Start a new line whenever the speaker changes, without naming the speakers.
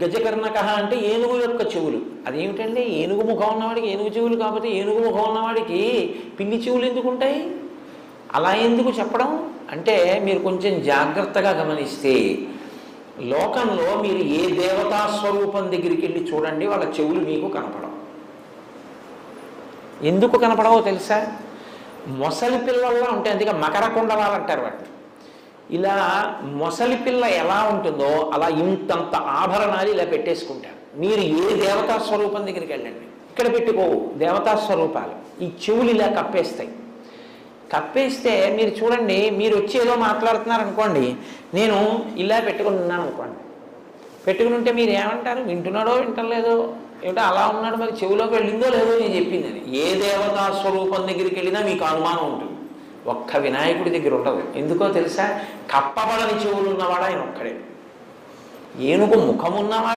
గజకర్ణక అంటే ఏనుగు యొక్క చెవులు. అదేమిటండి, ఏనుగు ముఖం ఉన్నవాడికి ఏనుగు చెవులు, కాకపోతే ఏనుగు ముఖం ఉన్నవాడికి పిల్లి చెవులు ఎందుకు ఉంటాయి? అలా ఎందుకు చెప్పడం అంటే, మీరు కొంచెం జాగ్రత్తగా గమనిస్తే లోకంలో మీరు ఏ దేవతా స్వరూపం దగ్గరికి వెళ్ళి చూడండి, వాళ్ళ చెవులు మీకు కనపడవు. ఎందుకు కనపడవో తెలుసా? మొసలి పిల్లల్లో ఉంటాయి, అందుకే మకర కుండలాలు అంటారు వాటిని. ఇలా మొసలి పిల్ల ఎలా ఉంటుందో అలా ఇంతంత ఆభరణాలు ఇలా పెట్టేసుకుంటారు. మీరు ఏ దేవతా స్వరూపం దగ్గరికి వెళ్ళండి, ఇక్కడ పెట్టుకోవు దేవతా స్వరూపాలు. ఈ చెవులు ఇలా కప్పేస్తాయి. కప్పేస్తే మీరు చూడండి, మీరు వచ్చి ఏదో మాట్లాడుతున్నారనుకోండి, నేను ఇలా పెట్టుకుని ఉన్నాను అనుకోండి, పెట్టుకుని ఉంటే మీరు ఏమంటారు? వింటున్నాడో వింటలేదో, ఏమిటో అలా ఉన్నాడు, మరి చెవులోకి వెళ్ళిందో లేదో నేను చెప్పింది అది. ఏ దేవతా స్వరూపం దగ్గరికి వెళ్ళినా మీకు అనుమానం ఉంటుంది. ఒక్క వినాయకుడి దగ్గర ఉండదు. ఎందుకో తెలుసా? కప్పబడని చెవులు ఉన్నవాడు ఆయన ఒక్కడే. ఏనుగు ముఖం ఉన్నవాడు